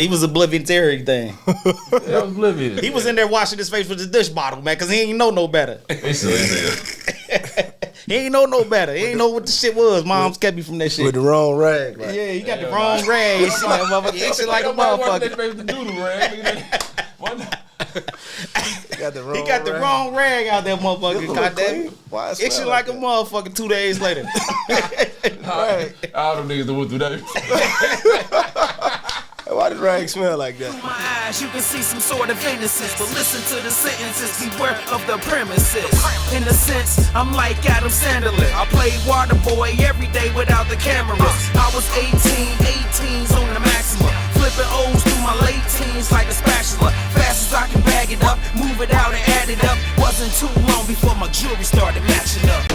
was oblivious to everything. I was oblivious. He was in there washing his face with his dish bottle, man, because he ain't know no better. He said, He ain't know no better. He ain't know what the shit was. Moms kept me from that shit. With the wrong rag. Like. Yeah, he got the wrong rag. He shit like a motherfucker. Itching like a motherfucker. He got the wrong rag out there, motherfucker. Goddamn. Itching like a motherfucker 2 days later. Right. All them niggas that went through that. Why does rag smell like that? Through my eyes, you can see some sort of innocence, but listen to the sentences, beware of the premises. In a sense, I'm like Adam Sandler. I played water boy every day without the cameras. I was 18s on the maximum, flipping O's through my late teens like a spatula. Fast as I can bag it up, move it out and add it up. Wasn't too long before my jewelry started matching up.